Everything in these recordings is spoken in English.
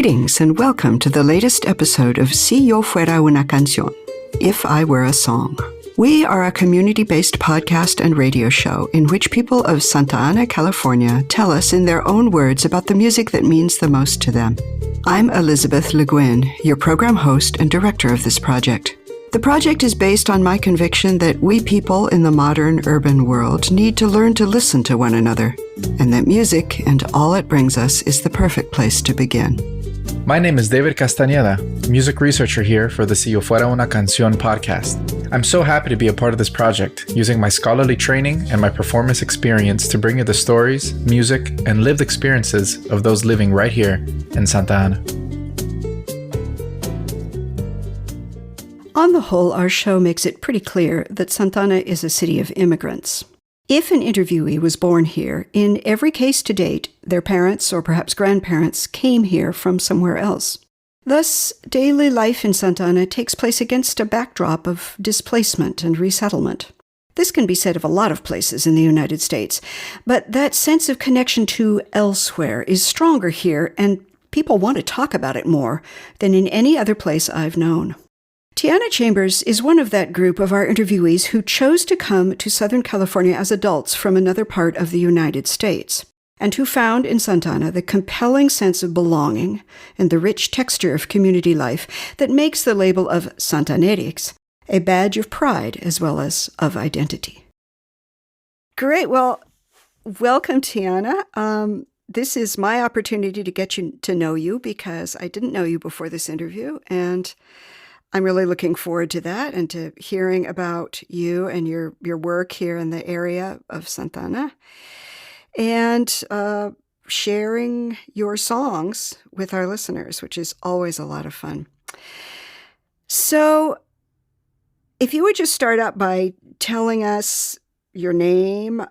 Greetings and welcome to the latest episode of Si Yo Fuera Una Canción, If I Were a Song. We are a community-based podcast and radio show in which people of Santa Ana, California tell us in their own words about the music that means the most to them. I'm Elizabeth Le Guin, your program host and director of this project. The project is based on my conviction that we people in the modern urban world need to learn to listen to one another, and that music and all it brings us is the perfect place to begin. My name is David Castañeda, music researcher here for the Si Yo Fuera Una Canción podcast. I'm so happy to be a part of this project, using my scholarly training and my performance experience to bring you the stories, music, and lived experiences of those living right here in Santa Ana. On the whole, our show makes it pretty clear that Santa Ana is a city of immigrants. If an interviewee was born here, in every case to date, their parents or perhaps grandparents came here from somewhere else. Thus, daily life in Santa Ana takes place against a backdrop of displacement and resettlement. This can be said of a lot of places in the United States, but that sense of connection to elsewhere is stronger here, and people want to talk about it more than in any other place I've known. Tiana Chambers is one of that group of our interviewees who chose to come to Southern California as adults from another part of the United States, and who found in Santa Ana the compelling sense of belonging and the rich texture of community life that makes the label of Santanerics a badge of pride as well as of identity. Great. Well, welcome, Tiana. This is my opportunity to get you to know you because I didn't know you before this interview, and I'm really looking forward to that and to hearing about you and your work here in the area of Santa Ana and sharing your songs with our listeners, which is always a lot of fun. So if you would just start out by telling us your name,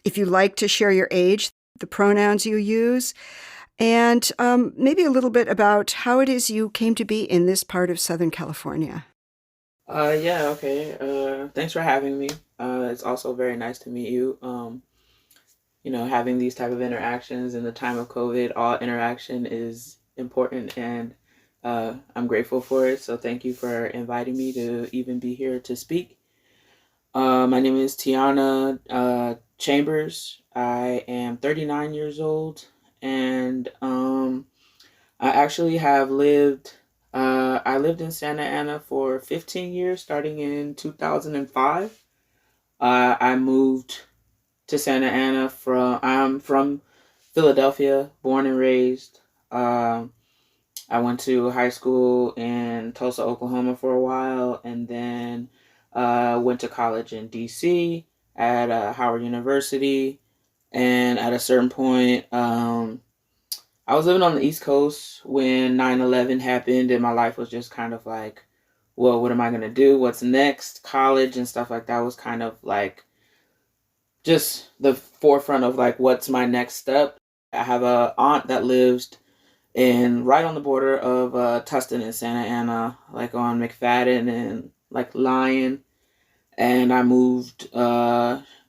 if you like to share your age, the pronouns you use, and maybe a little bit about how it is you came to be in this part of Southern California. Okay. Thanks for having me. It's also very nice to meet you. Having these type of interactions in the time of COVID, all interaction is important, and I'm grateful for it. So thank you for inviting me to even be here to speak. My name is Tiana Chambers. I am 39 years old. And I actually have lived in Santa Ana for 15 years, starting in 2005. I moved to Santa Ana I'm from Philadelphia, born and raised. I went to high school in Tulsa, Oklahoma for a while, and then went to college in DC at Howard University. And at a certain point, I was living on the East Coast when 9/11 happened, and my life was just kind of like, well, what am I going to do? What's next? College and stuff like that was kind of like just the forefront of like, what's my next step? I have a aunt that lives right on the border of Tustin and Santa Ana, like on McFadden and like Lyon. And I moved,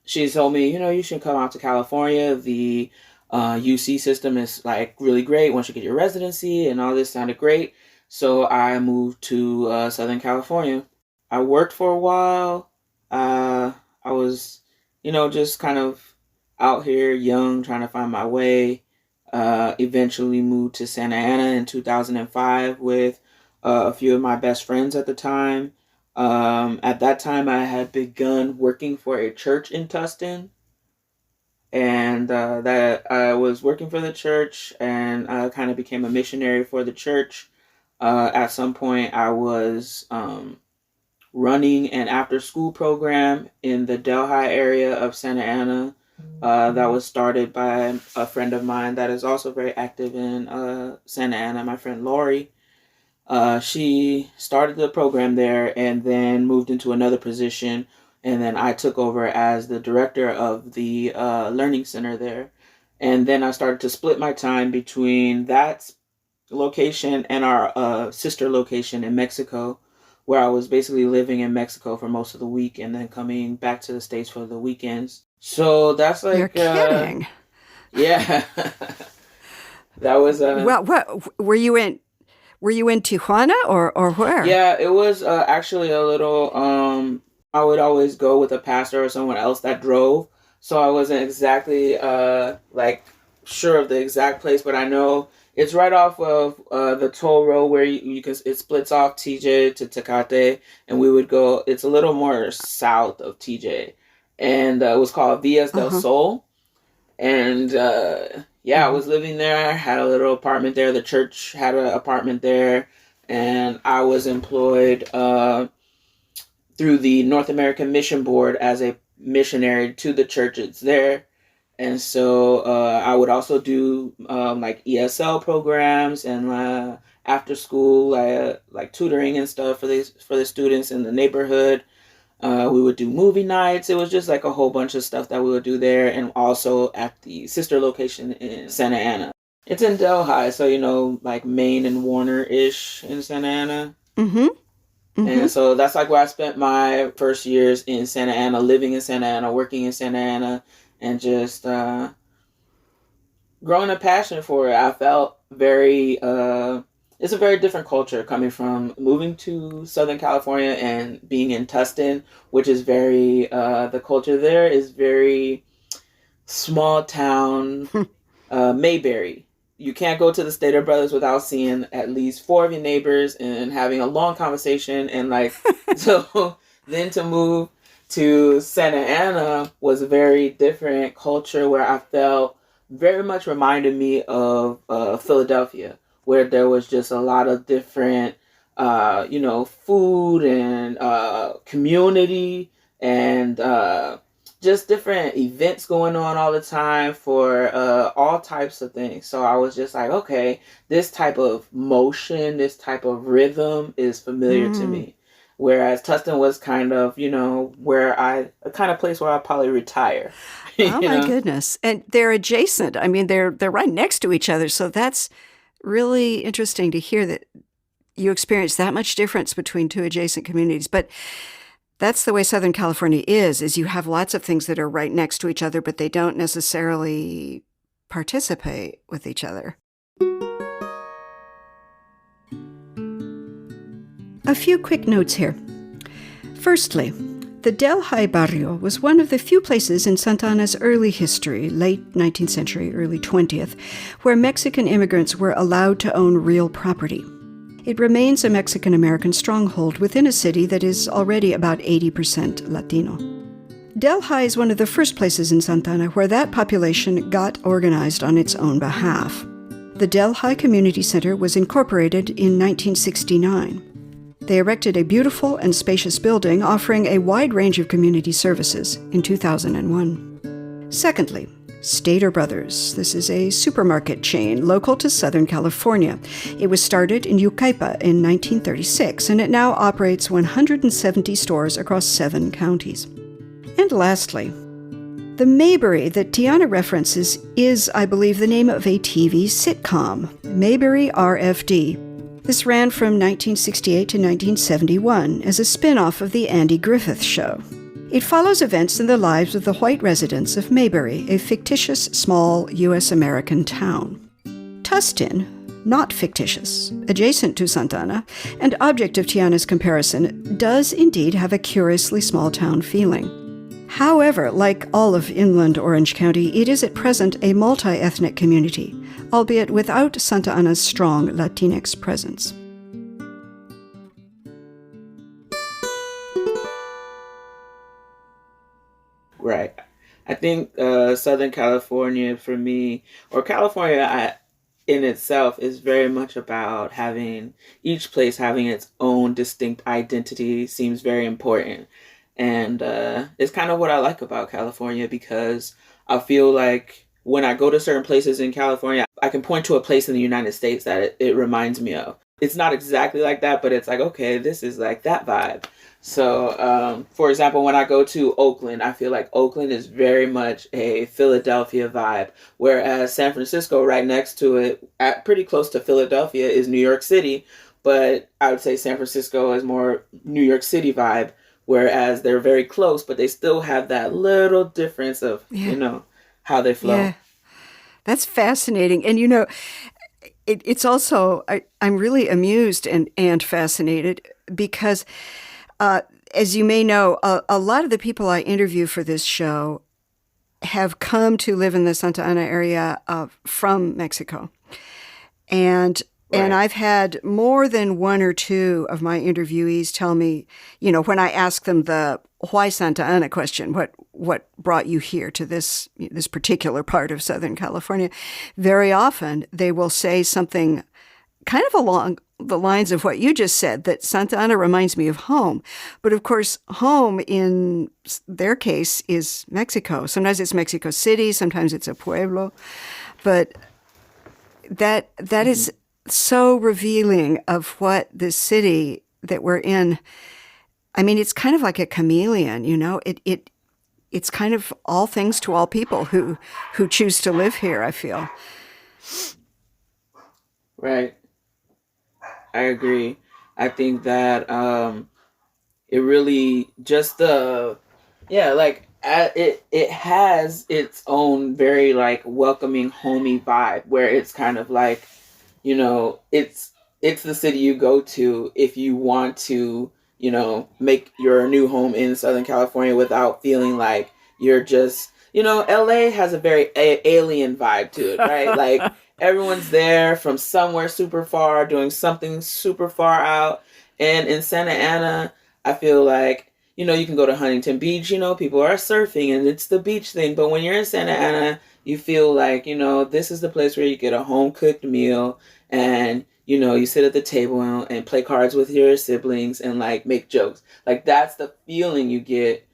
she told me, you should come out to California. The UC system is like really great once you get your residency, and all this sounded great. So I moved to Southern California. I worked for a while. I was, just kind of out here young, trying to find my way. Eventually moved to Santa Ana in 2005 with a few of my best friends at the time. At that time, I had begun working for a church in Tustin, and that I was working for the church, and I kind of became a missionary for the church. At some point, I was running an after-school program in the Delhi area of Santa Ana that was started by a friend of mine that is also very active in Santa Ana, my friend Lori. She started the program there and then moved into another position. And then I took over as the director of the learning center there. And then I started to split my time between that location and our sister location in Mexico, where I was basically living in Mexico for most of the week and then coming back to the States for the weekends. So that's like... You're kidding. Yeah. That was Well, what were you in? Were you in Tijuana or where? yeah, it was actually a little I would always go with a pastor or someone else that drove. So I wasn't exactly like sure of the exact place, but I know it's right off of the toll road where you can it splits off TJ to Tecate, and we would go, it's a little more south of TJ. And it was called Villas del Uh-huh. Sol. And yeah, I Hmm. was living there, had a little apartment there. The church had an apartment there, and I was employed through the North American Mission Board as a missionary to the churches there. And so I would also do like ESL programs and after school like tutoring and stuff for the students in the neighborhood. We would do movie nights. It was just like a whole bunch of stuff that we would do there, and also at the sister location in Santa Ana. It's in Delhi, so like Maine and Warner ish in Santa Ana. Mm-hmm. Mm-hmm. And so that's like where I spent my first years in Santa Ana, living in Santa Ana, working in Santa Ana, and just growing a passion for it. I felt very it's a very different culture coming from moving to Southern California and being in Tustin, which is very the culture there is very small town, Mayberry. You can't go to the Stater Brothers without seeing at least four of your neighbors and having a long conversation. And like, so then to move to Santa Ana was a very different culture where I felt very much reminded me of Philadelphia, where there was just a lot of different, food and community and just different events going on all the time for all types of things. So I was just like, okay, this type of motion, this type of rhythm is familiar to Mm. me. Whereas Tustin was kind of, where a kind of place where I probably retire. Oh you my know? goodness. And they're adjacent. I mean, they're right next to each other. So that's really interesting to hear that you experience that much difference between two adjacent communities. But that's the way Southern California is you have lots of things that are right next to each other, but they don't necessarily participate with each other. A few quick notes here. Firstly, the Delhi Barrio was one of the few places in Santa Ana's early history, late 19th century, early 20th, where Mexican immigrants were allowed to own real property. It remains a Mexican-American stronghold within a city that is already about 80% Latino. Delhi is one of the first places in Santa Ana where that population got organized on its own behalf. The Delhi Community Center was incorporated in 1969. They erected a beautiful and spacious building offering a wide range of community services in 2001. Secondly, Stater Brothers. This is a supermarket chain local to Southern California. It was started in Yucaipa in 1936, and it now operates 170 stores across 7 counties. And lastly, the Mayberry that Tiana references is, I believe, the name of a TV sitcom, Mayberry RFD. This ran from 1968 to 1971 as a spin-off of The Andy Griffith Show. It follows events in the lives of the white residents of Mayberry, a fictitious small U.S.-American town. Tustin, not fictitious, adjacent to Santa Ana, and object of Tiana's comparison, does indeed have a curiously small-town feeling. However, like all of inland Orange County, it is at present a multi-ethnic community, albeit without Santa Ana's strong Latinx presence. Right. I think Southern California for me, or California in itself, is very much about having each place having its own distinct identity seems very important. And it's kind of what I like about California because I feel like when I go to certain places in California, I can point to a place in the United States that it reminds me of. It's not exactly like that, but it's like, okay, this is like that vibe. So, for example, when I go to Oakland, I feel like Oakland is very much a Philadelphia vibe, whereas San Francisco, right next to it, pretty close to Philadelphia, is New York City. But I would say San Francisco is more New York City vibe, whereas they're very close, but they still have that little difference of, Yeah. how they flow. Yeah. That's fascinating. And it's also I'm really amused and fascinated because, as you may know, a lot of the people I interview for this show have come to live in the Santa Ana area from Mexico. And I've had more than one or two of my interviewees tell me, when I ask them the why Santa Ana question, what brought you here to this particular part of Southern California, very often they will say something kind of along the lines of what you just said, that Santa Ana reminds me of home. But of course, home in their case is Mexico. Sometimes it's Mexico City, sometimes it's a pueblo. But that is so revealing of what this city that we're in. I mean, it's kind of like a chameleon, it's kind of all things to all people who choose to live here, I feel. Right. I agree. I think that it really just it has its own very like welcoming, homey vibe where it's kind of like, it's the city you go to if you want to, make your new home in Southern California without feeling like you're just, LA has a very alien vibe to it, right? Like everyone's there from somewhere super far doing something super far out. And in Santa Ana, I feel like, you can go to Huntington Beach, people are surfing and it's the beach thing. But when you're in Santa Ana, you feel like, this is the place where you get a home cooked meal and, you sit at the table and play cards with your siblings and like make jokes. Like that's the feeling you get.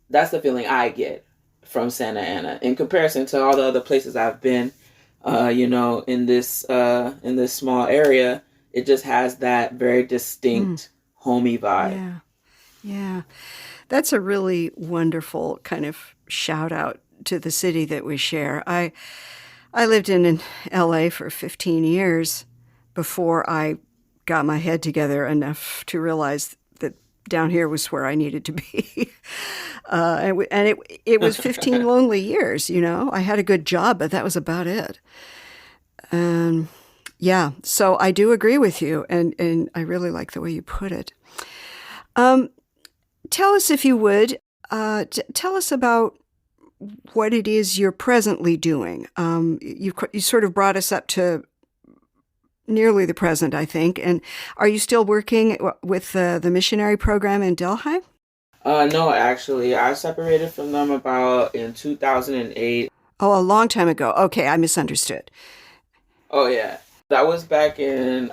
That's the feeling I get from Santa Ana in comparison to all the other places I've been, in this small area. It just has that very distinct homey vibe. Yeah. Yeah. That's a really wonderful kind of shout out to the city that we share. I lived in LA for 15 years before I got my head together enough to realize that down here was where I needed to be. And it was 15 lonely years, I had a good job, but that was about it. Yeah, so I do agree with you, and I really like the way you put it. Tell us, if you would, tell us about what it is you're presently doing. You sort of brought us up to nearly the present, I think. And are you still working with the missionary program in Delhi? No, actually, I separated from them about in 2008. Oh, a long time ago. Okay, I misunderstood. Oh, yeah. That was back in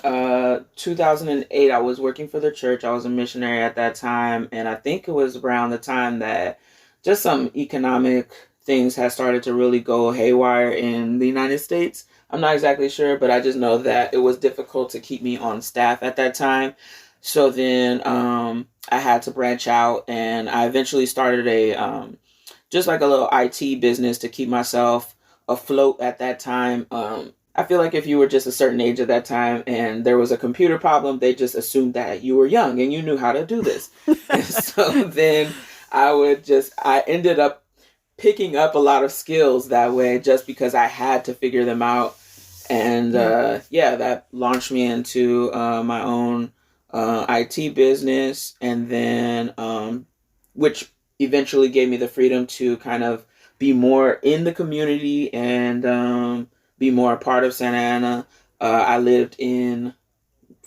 2008. I was working for the church. I was a missionary at that time. And I think it was around the time that just some economic things had started to really go haywire in the United States. I'm not exactly sure, but I just know that it was difficult to keep me on staff at that time. So then I had to branch out, and I eventually started just like a little IT business to keep myself afloat at that time. I feel like if you were just a certain age at that time and there was a computer problem, they just assumed that you were young and you knew how to do this. And so then I ended up picking up a lot of skills that way just because I had to figure them out. And that launched me into my own IT business, and then which eventually gave me the freedom to kind of be more in the community and be more a part of Santa Ana. I lived in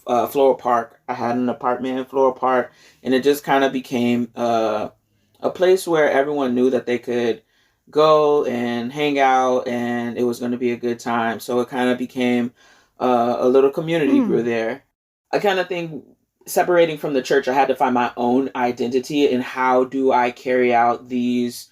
Floral Park. I had an apartment in Floral Park, and it just kind of became a place where everyone knew that they could go and hang out, and it was going to be a good time. So it kind of became a little community grew there. I kind of think separating from the church, I had to find my own identity in how do I carry out these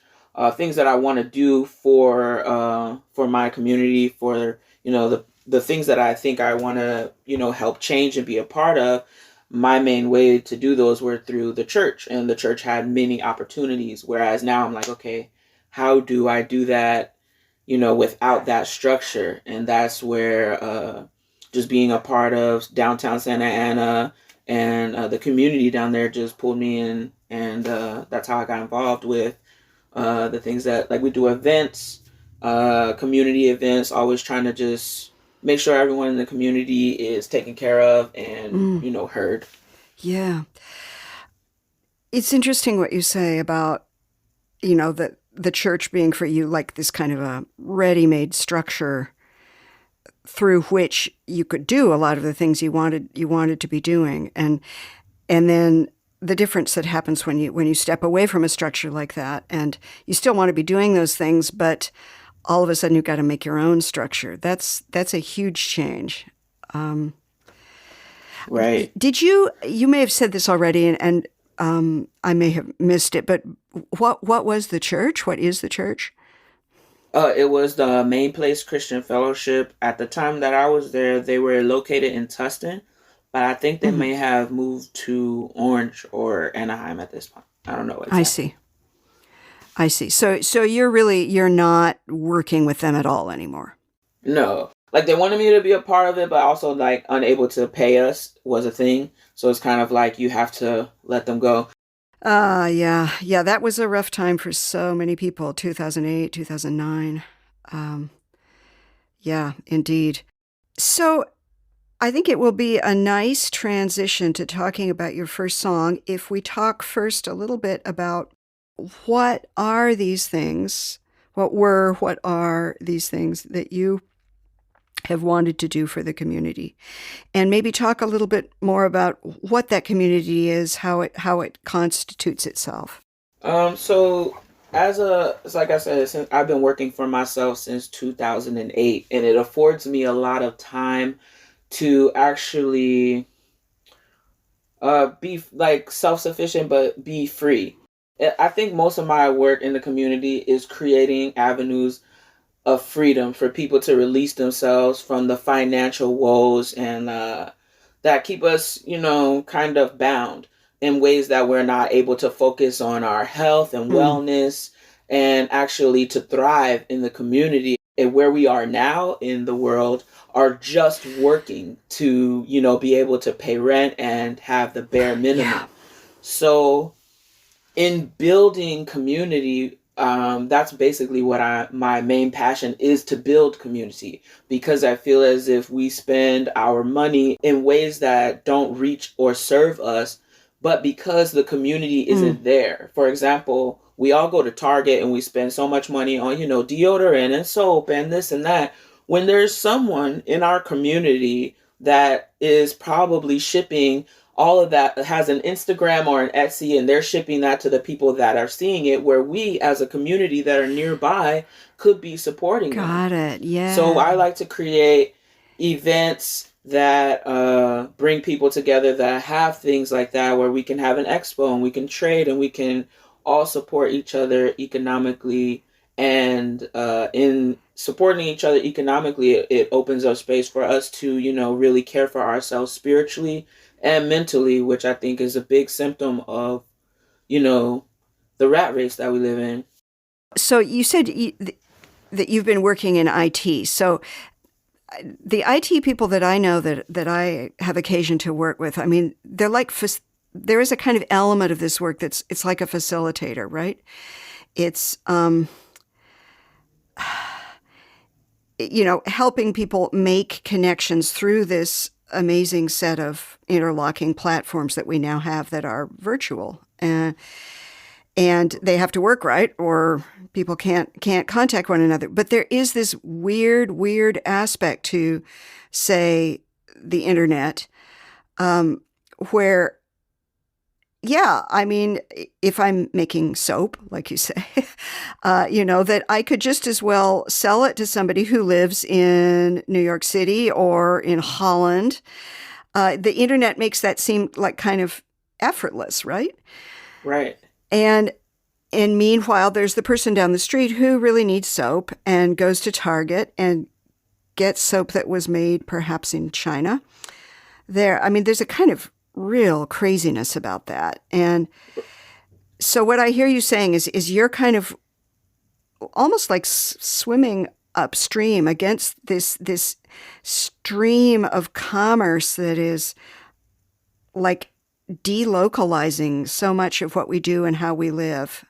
things that I want to do for my community, for the things that I think I want to help change and be a part of. My main way to do those were through the church, and the church had many opportunities. Whereas now I'm like, okay, how do I do that, without that structure? And that's where just being a part of downtown Santa Ana and the community down there just pulled me in, and that's how I got involved with the things that, like, we do events community events, always trying to just make sure everyone in the community is taken care of and, heard. Yeah. It's interesting what you say about, the church being for you like this kind of a ready-made structure through which you could do a lot of the things you wanted to be doing. And then the difference that happens when you step away from a structure like that, and you still want to be doing those things, but all of a sudden you've got to make your own structure. That's a huge change. Right. Did you may have said this already, and I may have missed it, but what was the church? What is the church? It was the Main Place Christian Fellowship. At the time that I was there, they were located in Tustin, but I think they may have moved to Orange or Anaheim at this point. I don't know exactly. I see. So you're not working with them at all anymore. No. Like, they wanted me to be a part of it, but also, like, unable to pay us was a thing. So it's kind of like you have to let them go. Yeah, that was a rough time for so many people, 2008, 2009. Yeah, indeed. So I think it will be a nice transition to talking about your first song if we talk first a little bit about what are these things, what are these things that you have wanted to do for the community, and maybe talk a little bit more about what that community is, how it constitutes itself. So like I said, since I've been working for myself since 2008, and it affords me a lot of time to actually be like self-sufficient, but be free. I think most of my work in the community is creating avenues of freedom for people to release themselves from the financial woes and that keep us, kind of bound in ways that we're not able to focus on our health and wellness and actually to thrive in the community. And where we are now in the world are just working to, be able to pay rent and have the bare minimum. Yeah. So in building community, that's basically what my main passion is, to build community, because I feel as if we spend our money in ways that don't reach or serve us, but because the community isn't there. For example, we all go to Target and we spend so much money on, deodorant and soap and this and that, when there's someone in our community that is probably shipping all of that, has an Instagram or an Etsy, and they're shipping that to the people that are seeing it, where we as a community that are nearby could be supporting them. Got it. Yeah. So I like to create events that bring people together, that have things like that, where we can have an expo and we can trade and we can all support each other economically. And in supporting each other economically, it opens up space for us to, really care for ourselves spiritually and mentally, which I think is a big symptom of, the rat race that we live in. So you said that you've been working in IT. So the IT people that I know that I have occasion to work with, I mean, they're like, there is a kind of element of this work it's like a facilitator, right? It's, helping people make connections through this amazing set of interlocking platforms that we now have that are virtual, and they have to work right, or people can't contact one another. But there is this weird aspect to, say, the internet, where, yeah, I mean, if I'm making soap, like you say, that I could just as well sell it to somebody who lives in New York City or in Holland. The internet makes that seem like kind of effortless, right? Right. And meanwhile, there's the person down the street who really needs soap and goes to Target and gets soap that was made perhaps in China. There's a kind of real craziness about that. And so what I hear you saying is you're kind of almost like swimming upstream against this stream of commerce that is like delocalizing so much of what we do and how we live.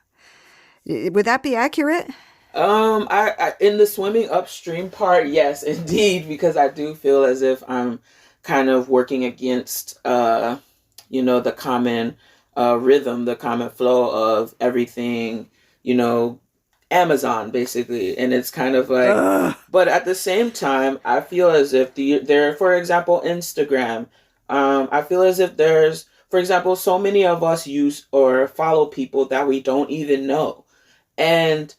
Would that be accurate? I in the swimming upstream part, yes, indeed, because I do feel as if I'm kind of working against, the common rhythm, the common flow of everything, you know, Amazon basically, and it's kind of like, Ugh. but at the same time, I feel as if for example, Instagram, I feel as if there's, for example, so many of us use or follow people that we don't even know, and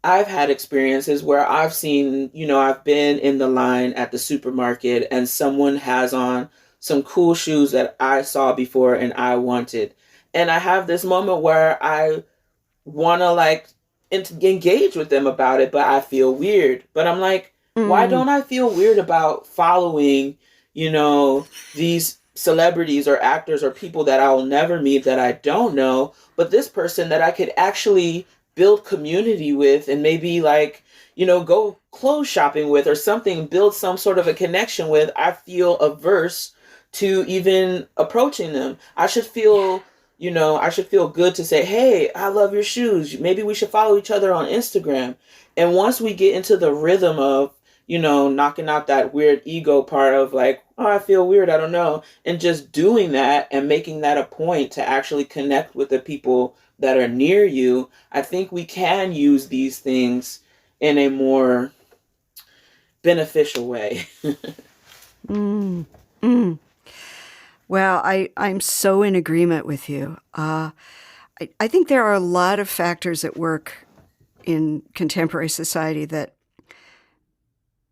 I've had experiences where I've seen, I've been in the line at the supermarket and someone has on some cool shoes that I saw before and I wanted. And I have this moment where I want to like engage with them about it, but I feel weird. But I'm like, why Mm. don't I feel weird about following, these celebrities or actors or people that I'll never meet that I don't know, but this person that I could actually build community with and maybe like, go clothes shopping with or something, build some sort of a connection with, I feel averse to even approaching them. I should feel good to say, hey, I love your shoes. Maybe we should follow each other on Instagram. And once we get into the rhythm of, knocking out that weird ego part of like, oh, I feel weird, I don't know, and just doing that and making that a point to actually connect with the people that are near you, I think we can use these things in a more beneficial way. Mm. Mm. Well, I'm so in agreement with you. I think there are a lot of factors at work in contemporary society that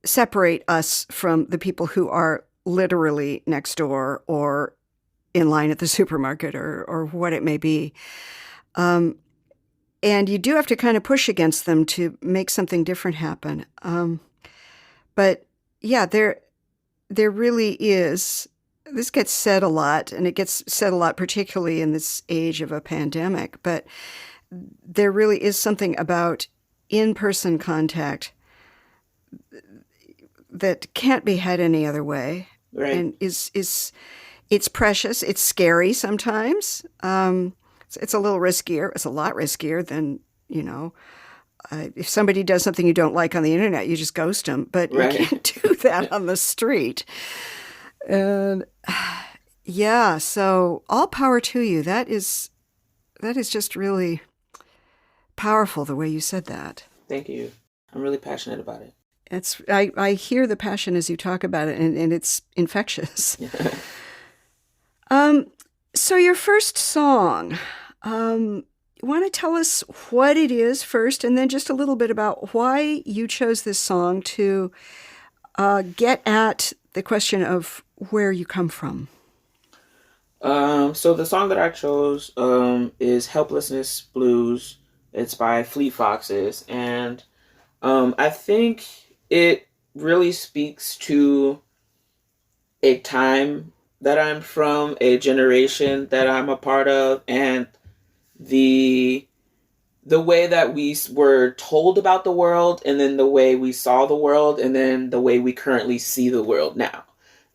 separate us from the people who are literally next door or in line at the supermarket or what it may be. And you do have to kind of push against them to make something different happen. But yeah, there really is. This gets said a lot, and it gets said a lot, particularly in this age of a pandemic. But there really is something about in-person contact that can't be had any other way, Right. and is it's precious. It's scary sometimes. It's a little riskier. It's a lot riskier than if somebody does something you don't like on the internet, you just ghost them. But Right. you can't do that on the street. And yeah, so all power to you. That is just really powerful the way you said that. Thank you. I'm really passionate about it. I hear the passion as you talk about it, and it's infectious. So your first song, you want to tell us what it is first, and then just a little bit about why you chose this song to get at the question of where you come from. So the song that I chose is Helplessness Blues. It's by Fleet Foxes. And I think it really speaks to a time that I'm from, a generation that I'm a part of, and the way that we were told about the world, and then the way we saw the world, and then the way we currently see the world now.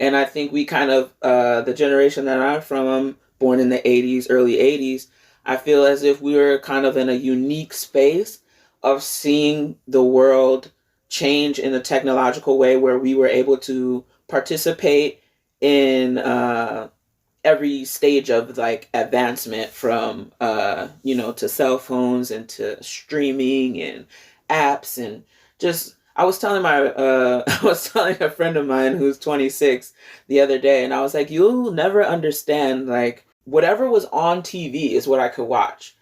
And I think we kind of, the generation that I'm from, I'm born in the 80s, early 80s, I feel as if we were kind of in a unique space of seeing the world change in a technological way where we were able to participate in every stage of like advancement from to cell phones and to streaming and apps and just I was telling I was telling a friend of mine who's 26 the other day, and I was like, you'll never understand, like whatever was on TV is what I could watch.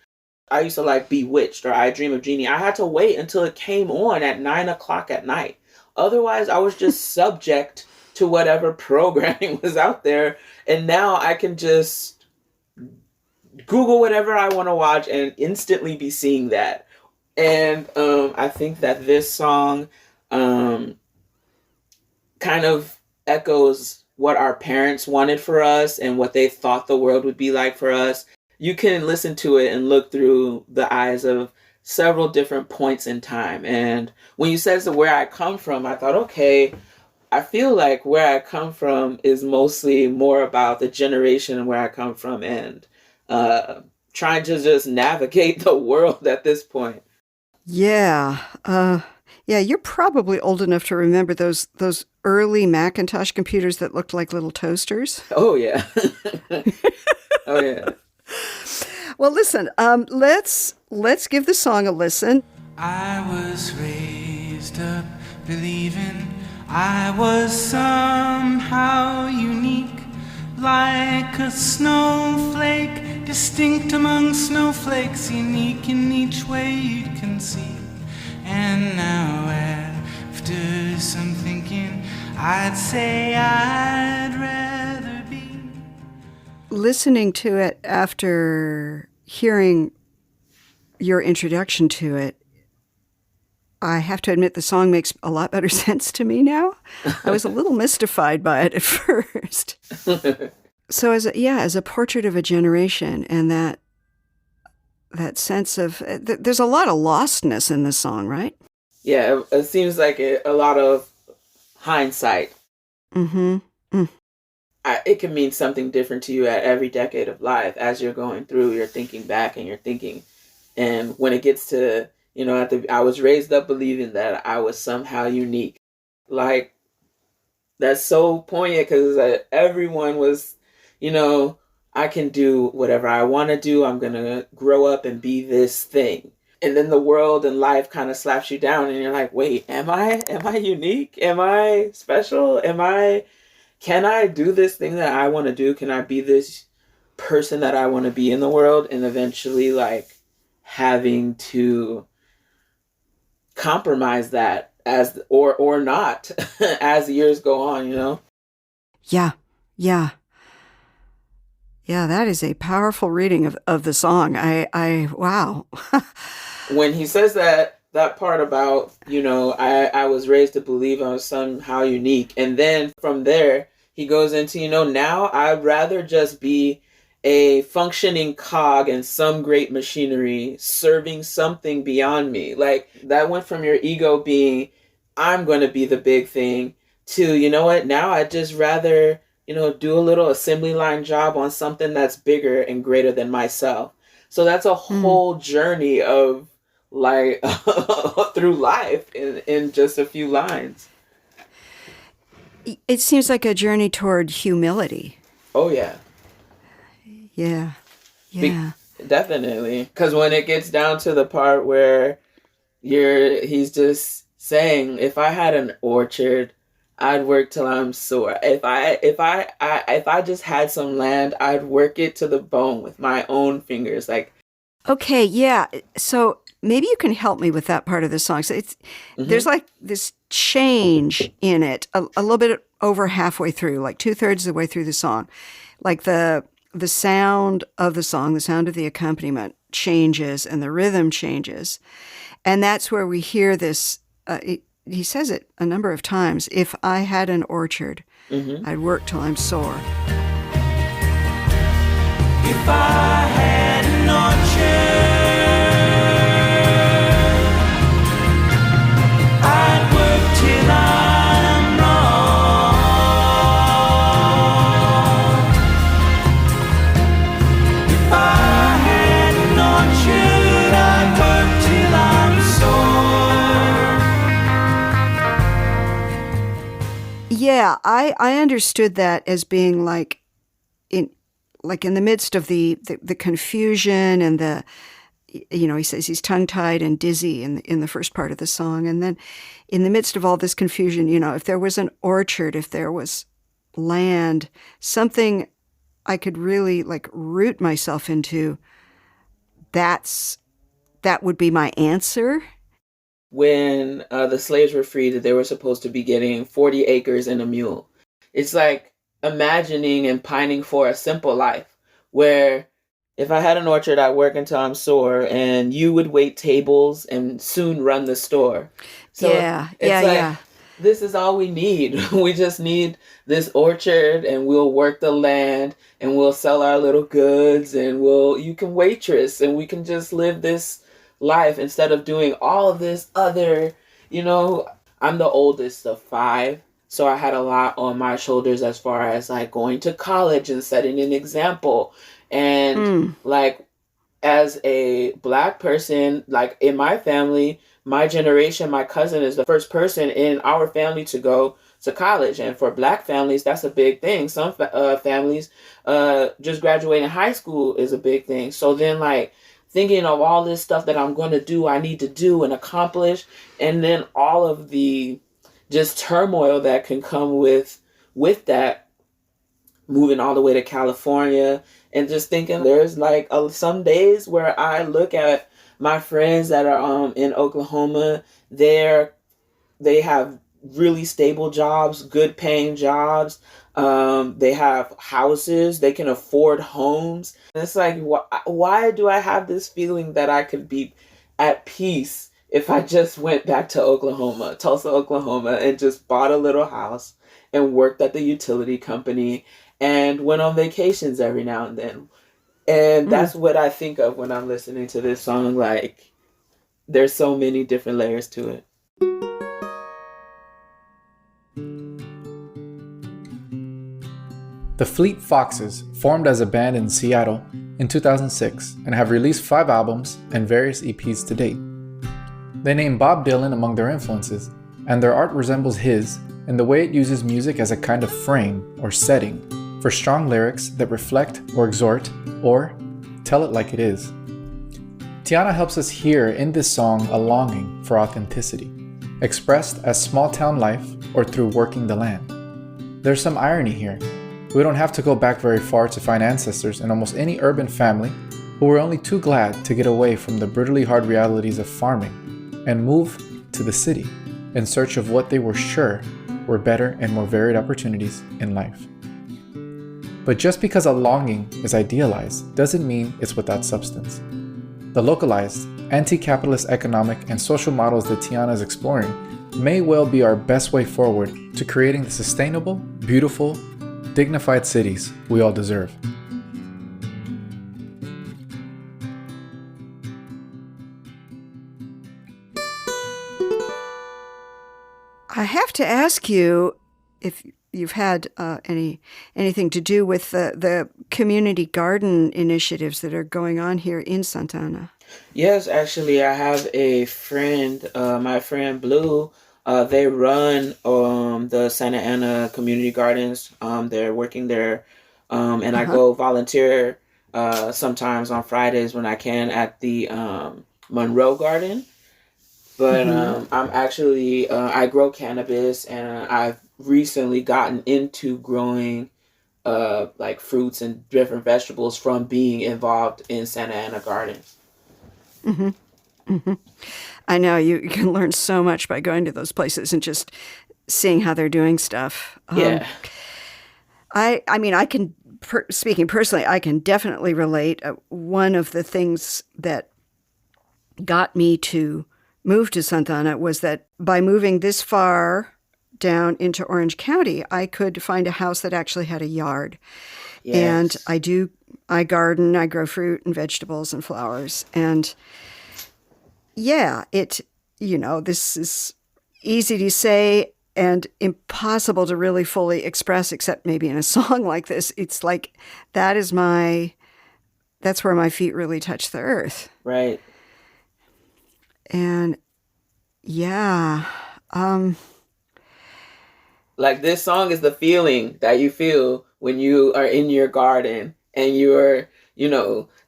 I used to like Bewitched or I Dream of Jeannie. I had to wait until it came on at 9 o'clock at night. Otherwise, I was just subject to whatever programming was out there. And now I can just Google whatever I want to watch and instantly be seeing that. And I think that this song kind of echoes what our parents wanted for us and what they thought the world would be like for us. You can listen to it and look through the eyes of several different points in time. And when you said where I come from, I thought, okay, I feel like where I come from is mostly more about the generation where I come from and trying to just navigate the world at this point. Yeah. Yeah, you're probably old enough to remember those early Macintosh computers that looked like little toasters. Oh yeah. Oh yeah. Well, listen, let's give the song a listen. I was raised up believing I was somehow unique, like a snowflake, distinct among snowflakes, unique in each way you'd conceive. And now after some thinking, I'd say I'd rather be. Listening to it after hearing your introduction to it, I have to admit the song makes a lot better sense to me now. I was a little mystified by it at first. So as a portrait of a generation, and that sense of there's a lot of lostness in this song, right? Yeah, it seems like a lot of hindsight. Mm-hmm. It can mean something different to you at every decade of life. As you're going through, you're thinking back and you're thinking. And when it gets to, I was raised up believing that I was somehow unique. Like, that's so poignant because everyone was, I can do whatever I want to do. I'm going to grow up and be this thing. And then the world and life kind of slaps you down and you're like, wait, am I unique? Am I special? Can I do this thing that I want to do? Can I be this person that I want to be in the world? And eventually, like, having to compromise that or not as years go on, Yeah. That is a powerful reading of the song. Wow. When he says that part about, I was raised to believe I was somehow unique. And then from there, he goes into, now I'd rather just be a functioning cog in some great machinery serving something beyond me. Like, that went from your ego being, I'm going to be the big thing, to, you know what, now I'd just rather, do a little assembly line job on something that's bigger and greater than myself. So that's a whole journey of, like, through life in just a few lines. It seems like a journey toward humility. Oh, yeah. Yeah. Definitely. Because when it gets down to the part where he's just saying, if I had an orchard, I'd work till I'm sore. If I just had some land, I'd work it to the bone with my own fingers. Like, okay, yeah. So maybe you can help me with that part of the song. So there's like this change in it a little bit over halfway through, like 2/3 of the way through the song. Like the sound of the song, the sound of the accompaniment changes and the rhythm changes. And that's where we hear this, he says it a number of times, if I had an orchard, I'd work till I'm sore. If I had an orchard, I'd work till I'm raw. If I had an orchard, I'd work till I'm sore. Yeah, I understood that as being like in the midst of the confusion and he says he's tongue-tied and dizzy in the first part of the song. And then in the midst of all this confusion, if there was an orchard, if there was land, something I could really like root myself into, that would be my answer. When the slaves were freed, they were supposed to be getting 40 acres and a mule. It's like imagining and pining for a simple life where if I had an orchard, I'd work until I'm sore and you would wait tables and soon run the store. So this is all we need. We just need this orchard and we'll work the land and we'll sell our little goods and you can waitress and we can just live this life instead of doing all of this other, I'm the oldest of 5. So I had a lot on my shoulders as far as like going to college and setting an example and like as a Black person, like in my family, my generation, my cousin is the first person in our family to go to college. And for Black families, that's a big thing. Some families, just graduating high school is a big thing. So then, like, thinking of all this stuff that I'm going to do, I need to do and accomplish, and then all of the just turmoil that can come with that, moving all the way to California, and just thinking there's like some days where I look at my friends that are in Oklahoma. They have really stable jobs, good paying jobs. They have houses, they can afford homes. And it's like, why do I have this feeling that I could be at peace if I just went back to Oklahoma, Tulsa, Oklahoma, and just bought a little house and worked at the utility company and went on vacations every now and then? And that's what I think of when I'm listening to this song. Like, there's so many different layers to it. The Fleet Foxes formed as a band in Seattle in 2006 and have released 5 albums and various EPs to date. They name Bob Dylan among their influences, and their art resembles his in the way it uses music as a kind of frame or setting for strong lyrics that reflect or exhort or tell it like it is. Tiana helps us hear in this song a longing for authenticity, expressed as small town life or through working the land. There's some irony here. We don't have to go back very far to find ancestors in almost any urban family who were only too glad to get away from the brutally hard realities of farming and move to the city in search of what they were sure were better and more varied opportunities in life. But just because a longing is idealized doesn't mean it's without substance. The localized, anti-capitalist economic and social models that Tiana is exploring may well be our best way forward to creating the sustainable, beautiful, dignified cities we all deserve. I have to ask you if you've had anything to do with the community garden initiatives that are going on here in Santa Ana. Yes, actually, I have a friend, my friend Blue. They run the Santa Ana Community Gardens. They're working there, and I go volunteer sometimes on Fridays when I can at the Monroe Garden. But I'm actually, I grow cannabis, and I've recently gotten into growing like fruits and different vegetables from being involved in Santa Ana Gardens. Mm-hmm. Mm-hmm. I know you can learn so much by going to those places and just seeing how they're doing stuff. Yeah. I mean, I can, speaking personally, I can definitely relate. One of the things that got me to move to Santa Ana was that by moving this far down into Orange County, I could find a house that actually had a yard. Yes. And I garden, I grow fruit and vegetables and flowers. And yeah, this is easy to say and impossible to really fully express, except maybe in a song like this. It's like, that's where my feet really touch the earth. Right. And yeah, like this song is the feeling that you feel when you are in your garden and you're,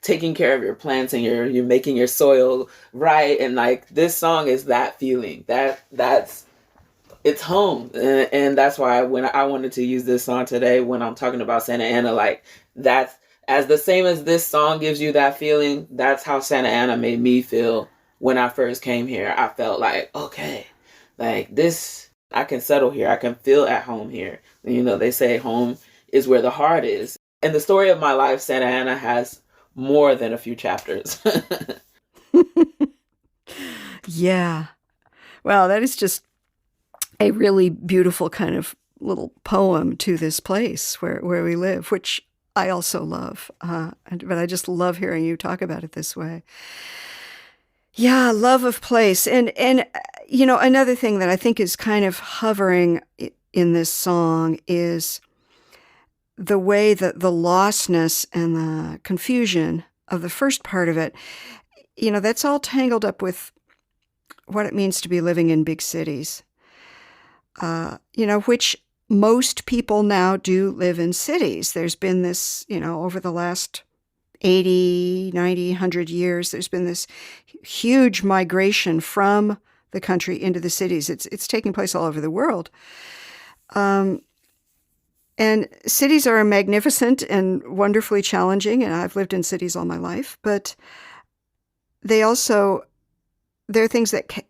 taking care of your plants and you're making your soil right. And like this song is that feeling it's home. And that's why when I wanted to use this song today, when I'm talking about Santa Ana, like that's as the same as this song gives you that feeling. That's how Santa Ana made me feel when I first came here. I felt like, okay, like this, I can settle here. I can feel at home here. They say home is where the heart is. In the story of my life, Santa Ana has more than a few chapters. Yeah. Well, that is just a really beautiful kind of little poem to this place where we live, which I also love. But I just love hearing you talk about it this way. Yeah, love of place. And another thing that I think is kind of hovering in this song is the way that the lostness and the confusion of the first part of it, that's all tangled up with what it means to be living in big cities, which most people now do live in cities. There's been this, over the last 80, 90, 100 years, there's been this huge migration from the country into the cities. It's taking place all over the world. And cities are magnificent and wonderfully challenging, and I've lived in cities all my life, but there are things that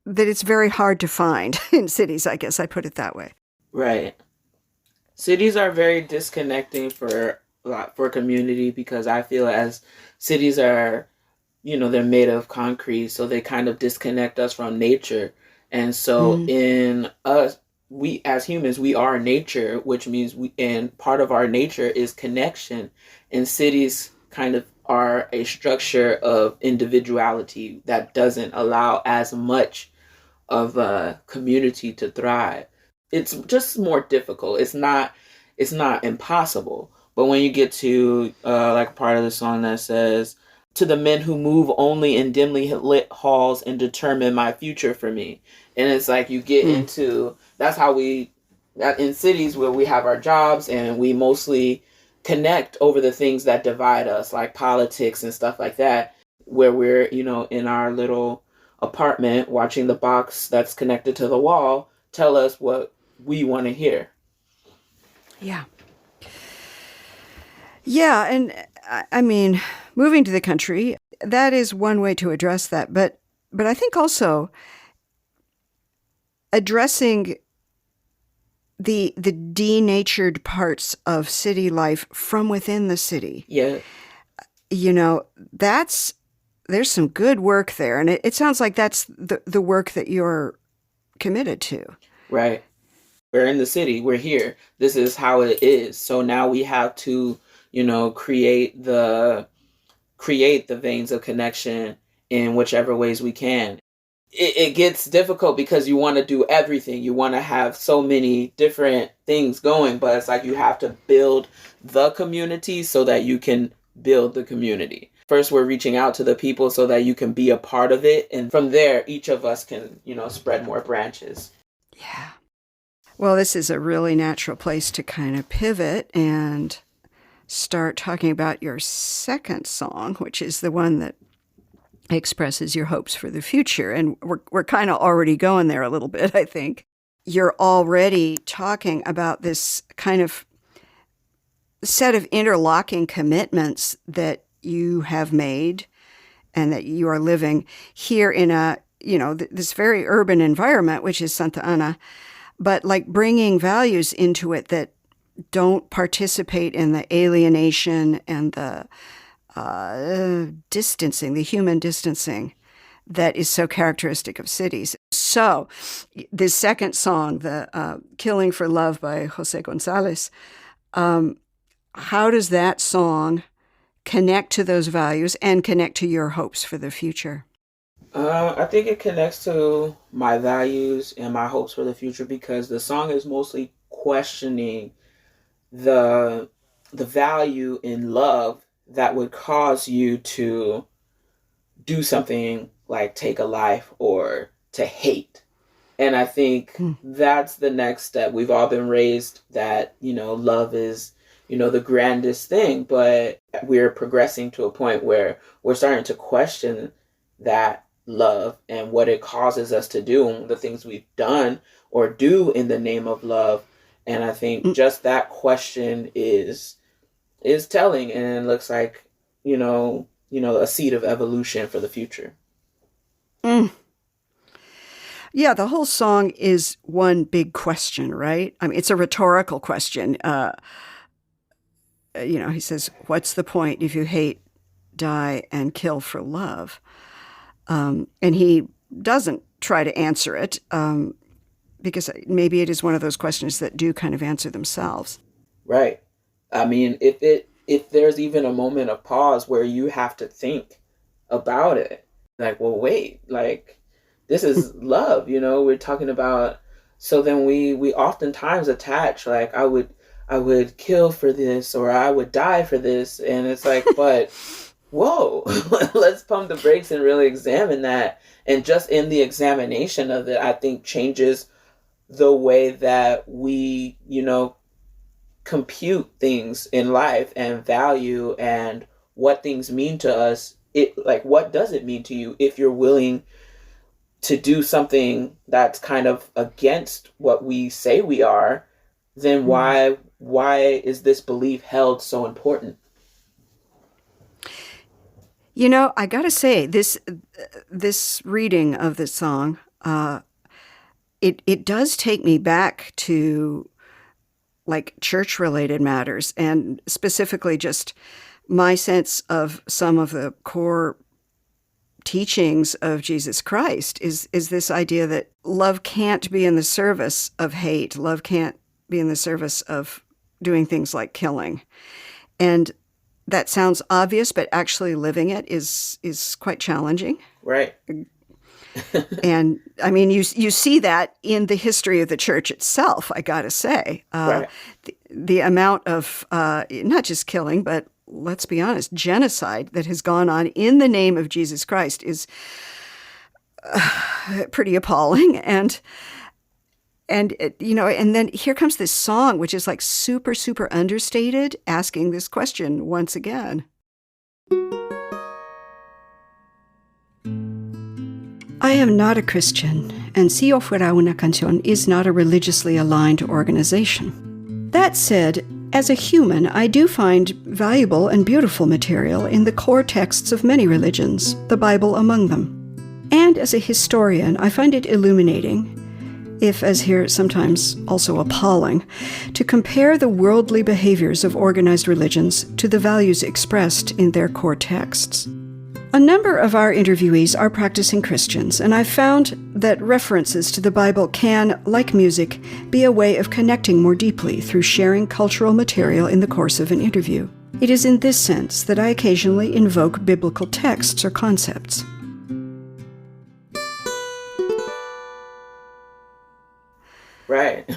it's very hard to find in cities, I guess I put it that way. Right. Cities are very disconnecting for community, because I feel as cities are, they're made of concrete, so they kind of disconnect us from nature. And so in us, we as humans, we are nature, which means and part of our nature is connection. And cities kind of are a structure of individuality that doesn't allow as much of a community to thrive. It's just more difficult. It's not impossible. But when you get to like part of the song that says, "To the men who move only in dimly lit halls and determine my future for me." And it's like you get into, that's how that in cities where we have our jobs and we mostly connect over the things that divide us, like politics and stuff like that, where we're, in our little apartment watching the box that's connected to the wall tell us what we want to hear. Yeah. Yeah, and I mean, moving to the country, that is one way to address that. But I think also addressing the denatured parts of city life from within the city. Yeah. There's some good work there. And it sounds like that's the work that you're committed to. Right. We're in the city. We're here. This is how it is. So now we have to, create the veins of connection in whichever ways we can. It gets difficult because you want to do everything. You want to have so many different things going, but it's like you have to build the community so that you can build the community. First, we're reaching out to the people so that you can be a part of it. And from there, each of us can, spread more branches. Yeah. Well, this is a really natural place to kind of pivot and start talking about your second song, which is the one that expresses your hopes for the future. And we're kind of already going there a little bit, I think. You're already talking about this kind of set of interlocking commitments that you have made and that you are living here in this very urban environment, which is Santa Ana, but like bringing values into it that don't participate in the alienation and the distancing, the human distancing that is so characteristic of cities. So this second song, the Killing for Love by Jose Gonzalez, how does that song connect to those values and connect to your hopes for the future? I think it connects to my values and my hopes for the future because the song is mostly questioning the value in love that would cause you to do something like take a life or to hate. And I think that's the next step. We've all been raised that, love is, the grandest thing, but we're progressing to a point where we're starting to question that love and what it causes us to do and the things we've done or do in the name of love. And I think just that question is telling, and it looks like, a seed of evolution for the future. Yeah, the whole song is one big question, right? I mean, it's a rhetorical question. He says, "What's the point if you hate, die, and kill for love?" And he doesn't try to answer it because maybe it is one of those questions that do kind of answer themselves. Right. I mean, if there's even a moment of pause where you have to think about it, like, well, wait, like, this is love, we're talking about. So then we oftentimes attach, like, I would kill for this or I would die for this. And it's like, but whoa, let's pump the brakes and really examine that. And just in the examination of it, I think changes the way that we, compute things in life and value and what things mean to us. What does it mean to you if you're willing to do something that's kind of against what we say we are, then why is this belief held so important? I gotta say, this reading of this song, it does take me back to like church-related matters, and specifically just my sense of some of the core teachings of Jesus Christ is this idea that love can't be in the service of hate. Love can't be in the service of doing things like killing. And that sounds obvious, but actually living it is quite challenging. Right. And I mean, you see that in the history of the church itself, I got to say. Right. The amount of not just killing, but let's be honest, genocide that has gone on in the name of Jesus Christ is pretty appalling. And then here comes this song, which is like super, super understated, asking this question once again. I am not a Christian, and Si Yo Fuera Una Canción is not a religiously aligned organization. That said, as a human, I do find valuable and beautiful material in the core texts of many religions, the Bible among them. And as a historian, I find it illuminating, if as here sometimes also appalling, to compare the worldly behaviors of organized religions to the values expressed in their core texts. A number of our interviewees are practicing Christians, and I've found that references to the Bible can, like music, be a way of connecting more deeply through sharing cultural material in the course of an interview. It is in this sense that I occasionally invoke biblical texts or concepts. Right.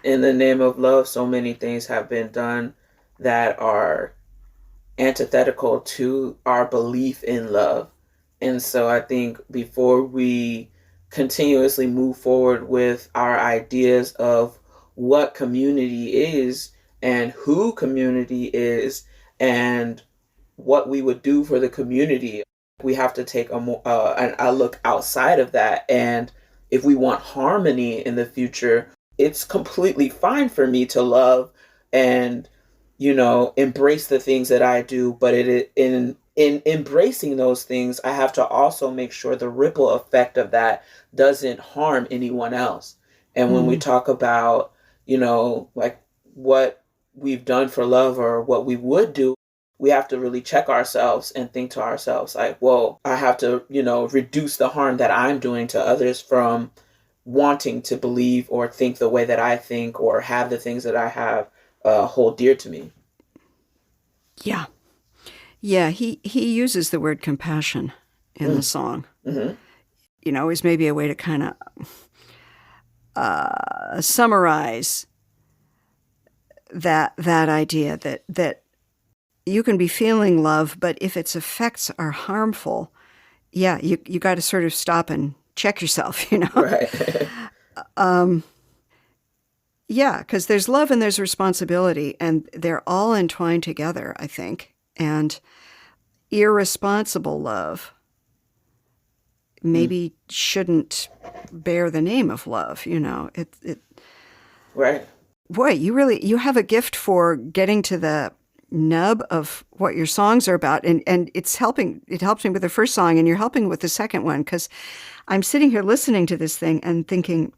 In the name of love, so many things have been done that are antithetical to our belief in love. And so I think before we continuously move forward with our ideas of what community is and who community is and what we would do for the community, we have to take a look outside of that. And if we want harmony in the future, it's completely fine for me to love and embrace the things that I do, but in embracing those things, I have to also make sure the ripple effect of that doesn't harm anyone else. And when we talk about, like what we've done for love or what we would do, we have to really check ourselves and think to ourselves like, whoa, I have to, reduce the harm that I'm doing to others from wanting to believe or think the way that I think or have the things that I have hold dear to me. Yeah. He uses the word compassion in the song. Mm-hmm. Is maybe a way to kind of summarize that idea that you can be feeling love, but if its effects are harmful, you got to sort of stop and check yourself, Right. Yeah, because there's love and there's responsibility, and they're all entwined together, I think. And irresponsible love maybe shouldn't bear the name of love, It Right. Boy, you have a gift for getting to the nub of what your songs are about, and it helps me with the first song, and you're helping with the second one, because I'm sitting here listening to this thing and thinking,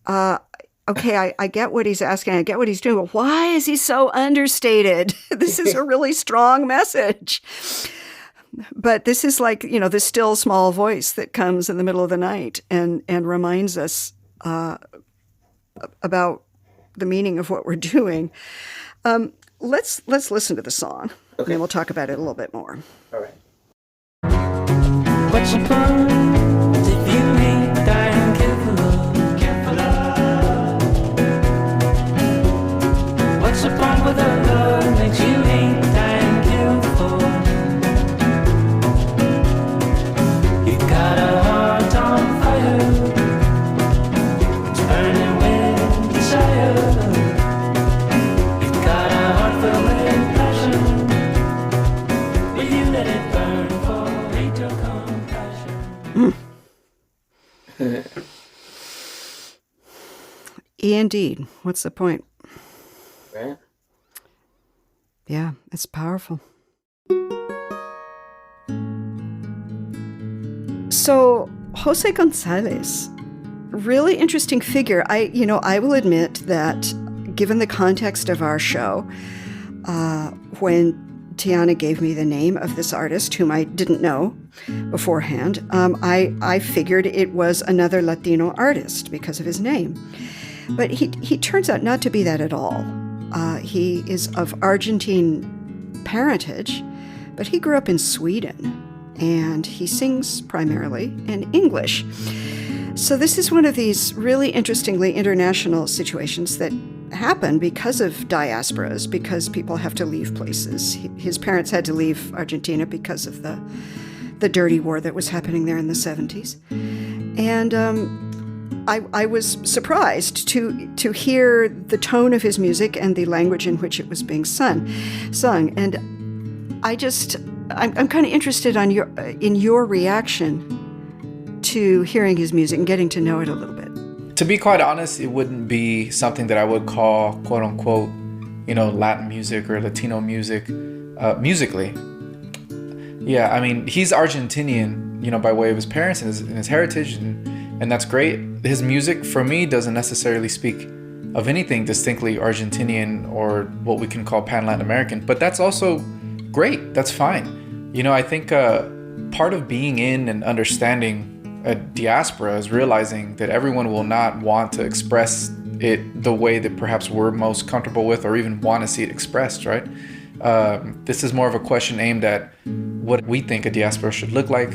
okay, I get what he's asking. I get what he's doing. But why is he so understated? This is a really strong message. But this is like, the still small voice that comes in the middle of the night and reminds us about the meaning of what we're doing. Let's listen to the song, okay, and then we'll talk about it a little bit more. All right. What's the point if you ain't dying careful love? What's the point with a love makes you ain't dying careful? Indeed. What's the point? Right? Yeah, it's powerful. So, Jose Gonzalez, really interesting figure. I will admit that given the context of our show, when Tiana gave me the name of this artist, whom I didn't know beforehand, I figured it was another Latino artist because of his name. But he turns out not to be that at all. He is of Argentine parentage, but he grew up in Sweden, and he sings primarily in English. So this is one of these really interestingly international situations that happen because of diasporas, because people have to leave places. His parents had to leave Argentina because of the dirty war that was happening there in the 70s. And I was surprised to hear the tone of his music and the language in which it was being sung. And I'm kind of interested in your reaction to hearing his music and getting to know it a little bit. To be quite honest, it wouldn't be something that I would call, quote unquote, Latin music or Latino music, musically. Yeah, I mean, he's Argentinian, by way of his parents and his heritage, and that's great. His music, for me, doesn't necessarily speak of anything distinctly Argentinian or what we can call Pan-Latin American, but that's also great. That's fine. I think part of being in and understanding a diaspora is realizing that everyone will not want to express it the way that perhaps we're most comfortable with or even want to see it expressed, right? This is more of a question aimed at what we think a diaspora should look like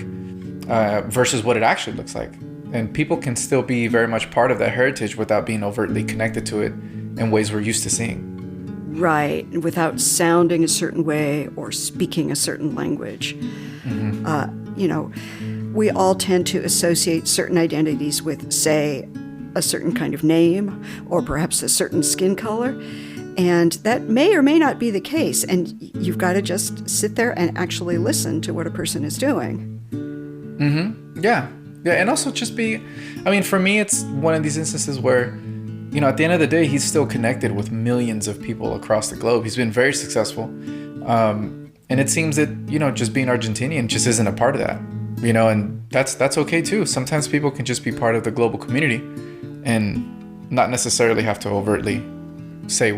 versus what it actually looks like. And people can still be very much part of that heritage without being overtly connected to it in ways we're used to seeing. Right, without sounding a certain way or speaking a certain language. We all tend to associate certain identities with, say, a certain kind of name or perhaps a certain skin color. And that may or may not be the case. And you've got to just sit there and actually listen to what a person is doing. Yeah. And also just for me, it's one of these instances where, at the end of the day, he's still connected with millions of people across the globe. He's been very successful. And it seems that, just being Argentinian just isn't a part of that. And that's okay too. Sometimes people can just be part of the global community and not necessarily have to overtly say,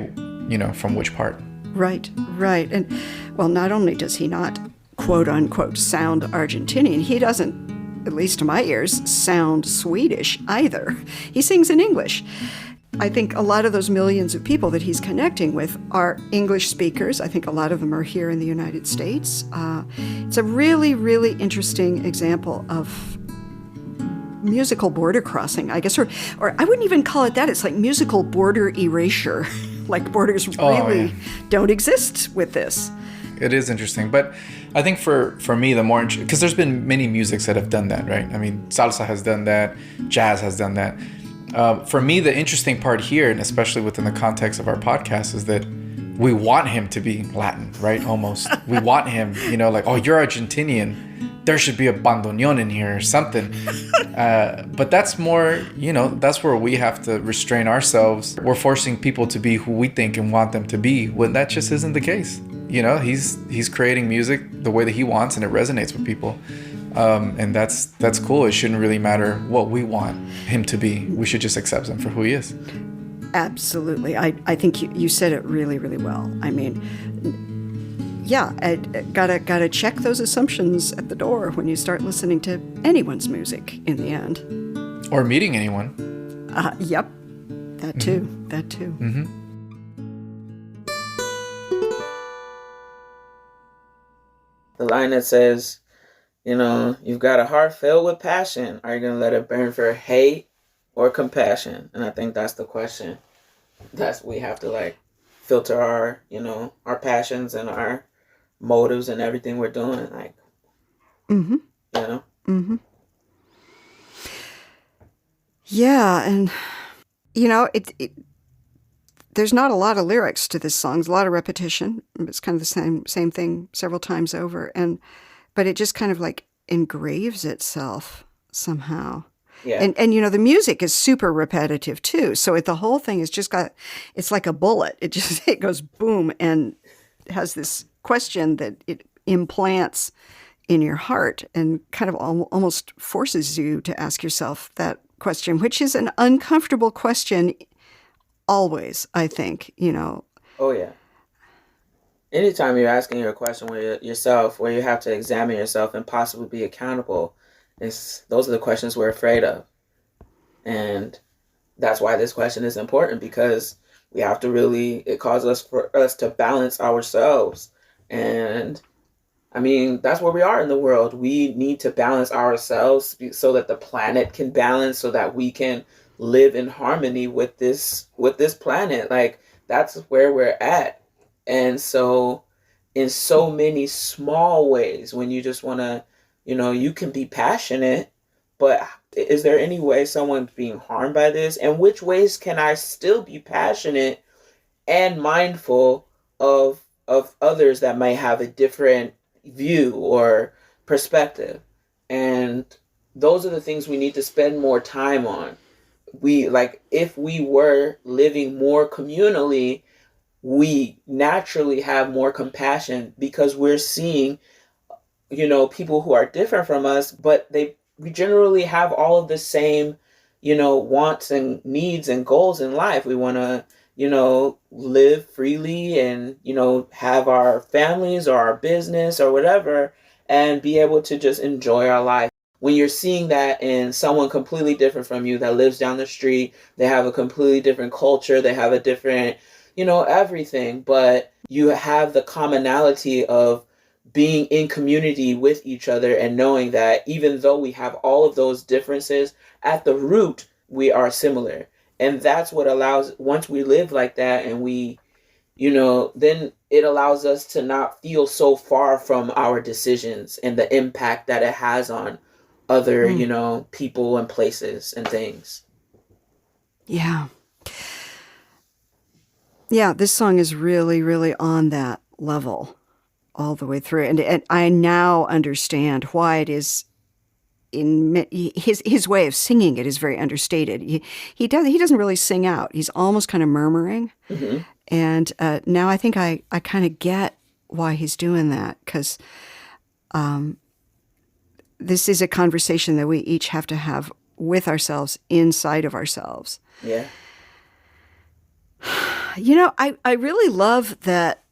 from which part. Right. And, well, not only does he not, quote unquote, sound Argentinian, he doesn't, at least to my ears, sound Swedish either. He sings in English. I think a lot of those millions of people that he's connecting with are English speakers. I think a lot of them are here in the United States. It's a really, really interesting example of musical border crossing, I guess, or I wouldn't even call it that. It's like musical border erasure. Like borders really don't exist with this. It is interesting. But I think for me, the more, because there's been many musics that have done that, right? I mean, salsa has done that, jazz has done that. For me, the interesting part here, and especially within the context of our podcast, is that we want him to be Latin, right? Almost. We want him, like, oh, you're Argentinian. There should be a bandoneon in here or something. But that's more, that's where we have to restrain ourselves. We're forcing people to be who we think and want them to be, when that just isn't the case. He's creating music the way that he wants, and it resonates with people. And that's cool. It shouldn't really matter what we want him to be. We should just accept him for who he is. Absolutely. I think you said it really, really well. I mean, gotta check those assumptions at the door when you start listening to anyone's music in the end. Or meeting anyone. Yep. That too. Mm-hmm. That too. Mm-hmm. The line that says, you've got a heart filled with passion. Are you going to let it burn for hate or compassion? And I think that's the question. We have to filter our passions and our motives and everything we're doing. Yeah. And, there's not a lot of lyrics to this song. There's a lot of repetition. It's kind of the same thing several times over. But it just kind of engraves itself somehow. Yeah. And the music is super repetitive too. So the whole thing is just it's like a bullet. It goes boom and has this question that it implants in your heart and kind of almost forces you to ask yourself that question, which is an uncomfortable question always, I think, Oh yeah. Anytime you're asking your question yourself, where you have to examine yourself and possibly be accountable, those are the questions we're afraid of. And that's why this question is important, because we have to it causes for us to balance ourselves. And I mean, that's where we are in the world. We need to balance ourselves so that the planet can balance, so that we can live in harmony with this planet. Like, that's where we're at. And so in so many small ways, when you just want to, you can be passionate, but is there any way someone's being harmed by this? And which ways can I still be passionate and mindful of others that might have a different view or perspective? And those are the things we need to spend more time on. If we were living more communally, we naturally have more compassion, because we're seeing, people who are different from us, but we generally have all of the same, wants and needs and goals in life. We want to, live freely and, have our families or our business or whatever, and be able to just enjoy our life. When you're seeing that in someone completely different from you that lives down the street, they have a completely different culture, they have a different, everything, but you have the commonality of being in community with each other and knowing that even though we have all of those differences, at the root, we are similar. And that's what allows, once we live like that and we, then it allows us to not feel so far from our decisions and the impact that it has on other, people and places and things. Yeah. Yeah, this song is really, really on that level all the way through. And I now understand why it is his way of singing it is very understated. He doesn't really sing out. He's almost kind of murmuring. Mm-hmm. And now I think I kind of get why he's doing that, because this is a conversation that we each have to have with ourselves, inside of ourselves. Yeah. I really love that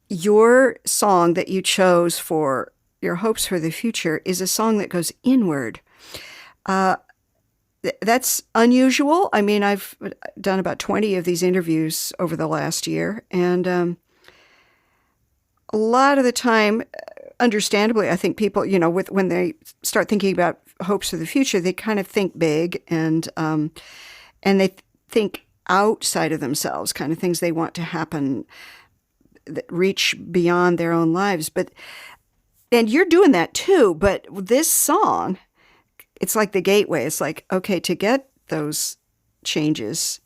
your song that you chose for your hopes for the future is a song that goes inward. That's unusual. I mean, I've done about 20 of these interviews over the last year, and a lot of the time, understandably, I think people, when they start thinking about hopes for the future, they kind of think big and they think outside of themselves, kind of things they want to happen that reach beyond their own lives. And you're doing that too, but this song, it's like the gateway. It's like, okay, to get those changes,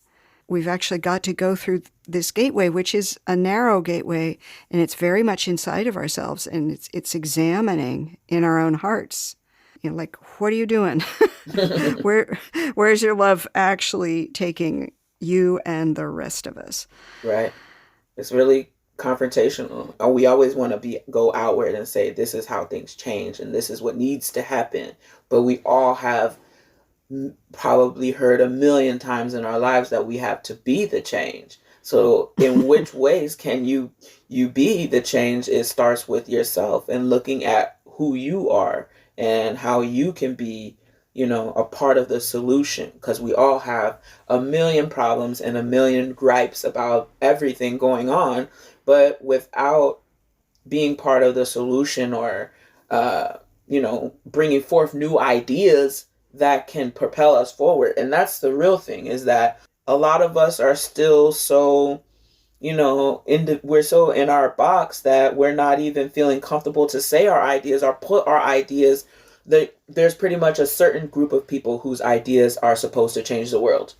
we've actually got to go through this gateway, which is a narrow gateway, and it's very much inside of ourselves, and it's examining in our own hearts. Like, what are you doing? Where's your love actually taking you and the rest of us? Right. It's really confrontational. We always want to go outward and say, this is how things change and this is what needs to happen. But we all have probably heard a million times in our lives that we have to be the change. So in which ways can you be the change? It starts with yourself and looking at who you are and how you can be, a part of the solution, because we all have a million problems and a million gripes about everything going on, but without being part of the solution or, bringing forth new ideas that can propel us forward. And that's the real thing, is that a lot of us are still so, we're so in our box that we're not even feeling comfortable to say our ideas or put our ideas. There's pretty much a certain group of people whose ideas are supposed to change the world,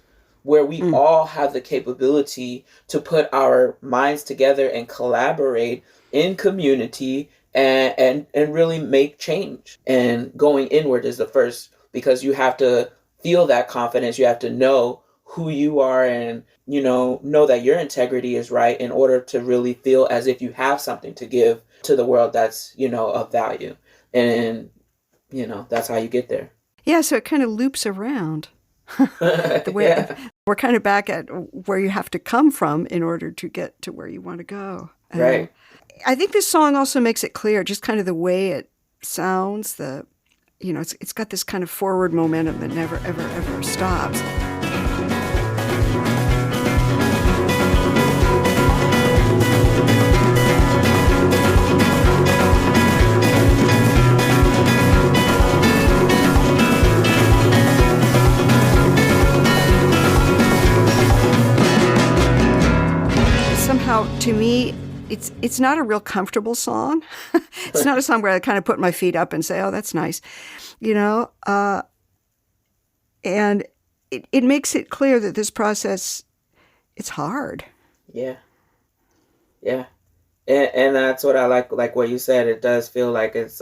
where we all have the capability to put our minds together and collaborate in community and really make change. And going inward is the first because you have to feel that confidence. You have to know who you are and, know that your integrity is right in order to really feel as if you have something to give to the world that's, of value. And, that's how you get there. Yeah, so it kind of loops around. The way Yeah. we're kind of back at where you have to come from in order to get to where you want to go. Right. I think this song also makes it clear, just kind of the way it sounds, it's got this kind of forward momentum that never, ever, ever stops. Somehow, to me, it's not a real comfortable song. It's not a song where I kind of put my feet up and say, "Oh, that's nice," and it makes it clear that this process, it's hard. Yeah. Yeah. And that's what I like what you said. It does feel like it's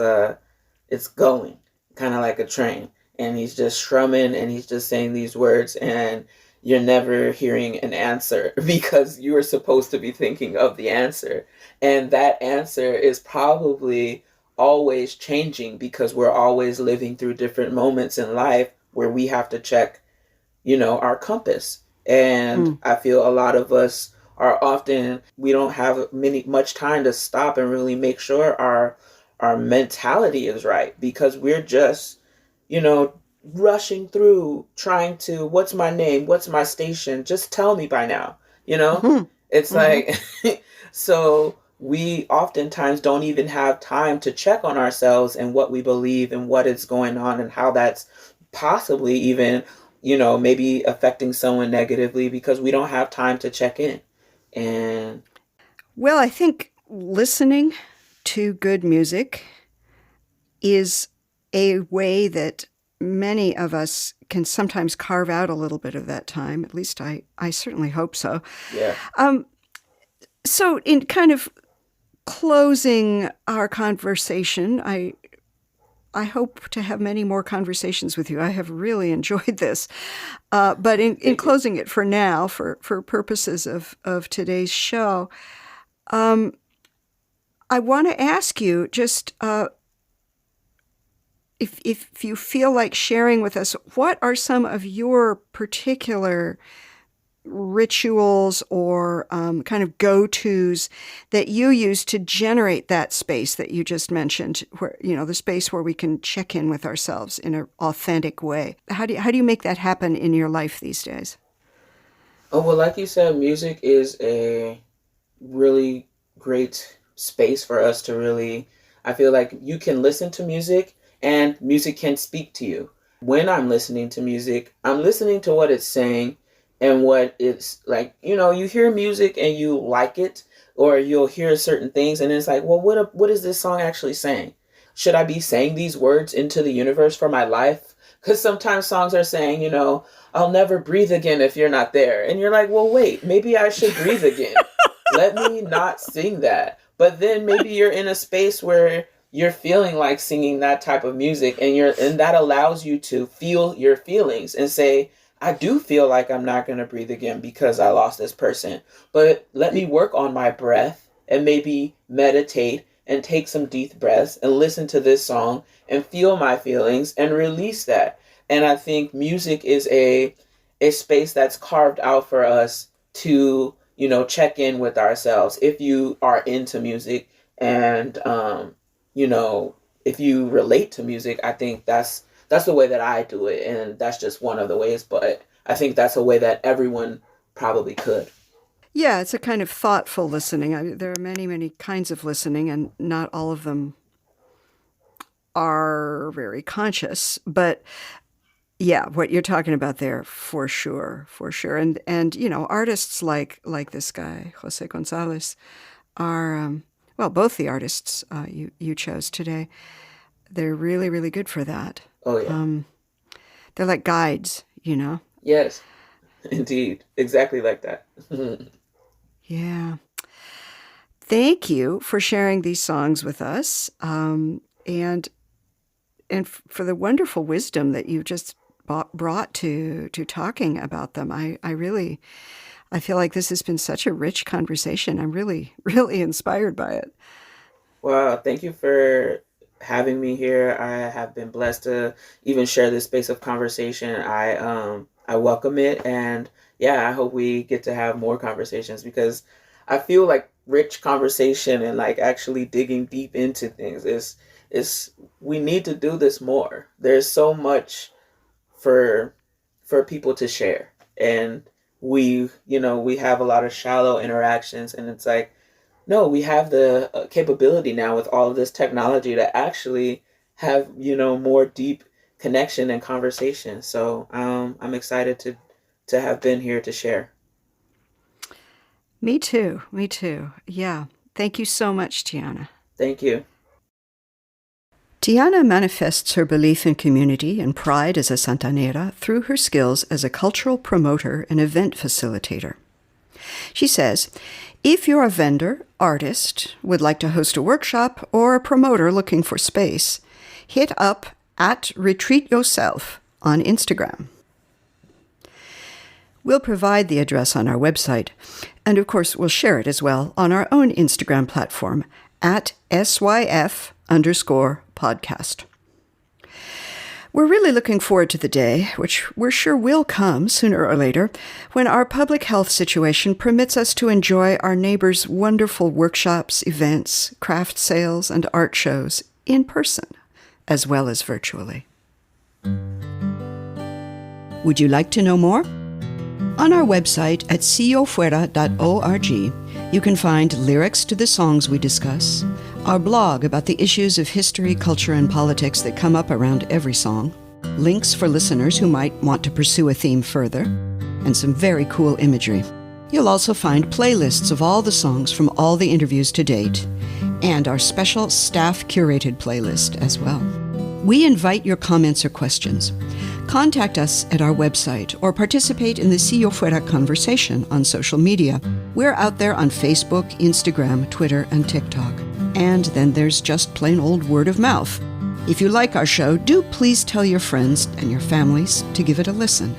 going, kind of like a train. And he's just strumming and he's just saying these words, and you're never hearing an answer because you were supposed to be thinking of the answer. And that answer is probably always changing because we're always living through different moments in life where we have to check, our compass. And I feel a lot of us are often, we don't have much time to stop and really make sure our mentality is right because we're just, rushing through trying to, what's my name, what's my station, just tell me by now. It's like so we oftentimes don't even have time to check on ourselves and what we believe and what is going on and how that's possibly even, maybe affecting someone negatively because we don't have time to check in. And well, I think listening to good music is a way that many of us can sometimes carve out a little bit of that time. At least I certainly hope so. yeah. So in kind of closing our conversation, I hope to have many more conversations with you. I have really enjoyed this. But in closing it for now, for purposes of today's show, I want to ask you just if you feel like sharing with us, what are some of your particular rituals or kind of go-tos that you use to generate that space that you just mentioned, where the space where we can check in with ourselves in an authentic way? How do you make that happen in your life these days? Oh, well, like you said, music is a really great space for us to really, I feel like you can listen to music and music can speak to you. When I'm listening to music, I'm listening to what it's saying and what it's like. You hear music and you like it, or you'll hear certain things and it's like, well, what is this song actually saying? Should I be saying these words into the universe for my life? Because sometimes songs are saying, I'll never breathe again if you're not there. And you're like, well, wait, maybe I should breathe again. Let me not sing that. But then maybe you're in a space where you're feeling like singing that type of music and that allows you to feel your feelings and say, I do feel like I'm not going to breathe again because I lost this person. But let me work on my breath and maybe meditate and take some deep breaths and listen to this song and feel my feelings and release that. And I think music is a space that's carved out for us to, check in with ourselves. If you are into music and, if you relate to music, I think that's the way that I do it. And that's just one of the ways. But I think that's a way that everyone probably could. Yeah, it's a kind of thoughtful listening. There are many, many kinds of listening, and not all of them are very conscious. But yeah, what you're talking about there, for sure. And artists like this guy, Jose Gonzalez, are, both the artists you chose today, they're really, really good for that. Oh, yeah. They're like guides, Yes, indeed. Exactly like that. Yeah. Thank you for sharing these songs with us. And for the wonderful wisdom that you just brought to talking about them. I feel like this has been such a rich conversation. I'm really, really inspired by it. Well, thank you for having me here. I have been blessed to even share this space of conversation. I welcome it, and yeah, I hope we get to have more conversations, because I feel like rich conversation and like actually digging deep into things is we need to do this more. There's so much for people to share, and we have a lot of shallow interactions, and it's like, no, we have the capability now with all of this technology to actually have more deep connection and conversation. So I'm excited to have been here to share. Me too. Yeah. Thank you so much, Tiana. Thank you. Tiana manifests her belief in community and pride as a Santanera through her skills as a cultural promoter and event facilitator. She says, if you're a vendor, artist, would like to host a workshop, or a promoter looking for space, hit up at Retreat Yourself on Instagram. We'll provide the address on our website, and of course we'll share it as well on our own Instagram platform at SYF_podcast. We're really looking forward to the day, which we're sure will come sooner or later, when our public health situation permits us to enjoy our neighbors' wonderful workshops, events, craft sales, and art shows in person, as well as virtually. Would you like to know more? On our website at siofuera.org, you can find lyrics to the songs we discuss, our blog about the issues of history, culture, and politics that come up around every song, links for listeners who might want to pursue a theme further, and some very cool imagery. You'll also find playlists of all the songs from all the interviews to date, and our special staff-curated playlist as well. We invite your comments or questions. Contact us at our website or participate in the Si Yo Fuera conversation on social media. We're out there on Facebook, Instagram, Twitter, and TikTok. And then there's just plain old word of mouth. If you like our show, do please tell your friends and your families to give it a listen.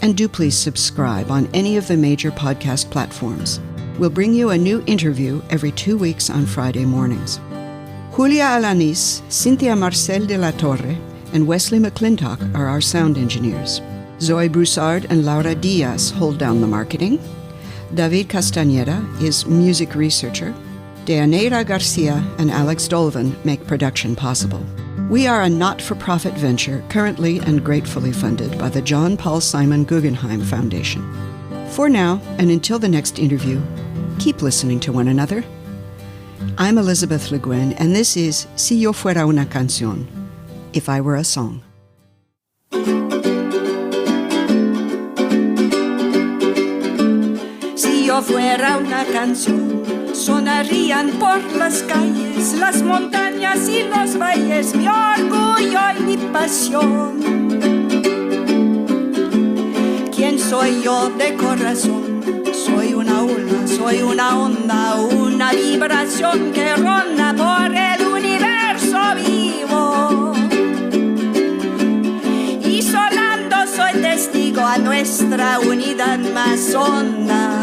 And do please subscribe on any of the major podcast platforms. We'll bring you a new interview every 2 weeks on Friday mornings. Julia Alanis, Cynthia Marcel de la Torre, and Wesley McClintock are our sound engineers. Zoe Broussard and Laura Diaz hold down the marketing. David Castañeda is music researcher. Deaneira Garcia and Alex Dolvin make production possible. We are a not-for-profit venture currently and gratefully funded by the John Paul Simon Guggenheim Foundation. For now, and until the next interview, keep listening to one another. I'm Elizabeth Le Guin, and this is Si Yo Fuera Una Canción, If I Were a Song. Si yo fuera una canción, sonarían por las calles, las montañas y los valles, mi orgullo y mi pasión. ¿Quién soy yo de corazón? Soy una ola, soy una onda, una vibración que ronda por el universo vivo. Y sonando soy testigo a nuestra unidad más honda.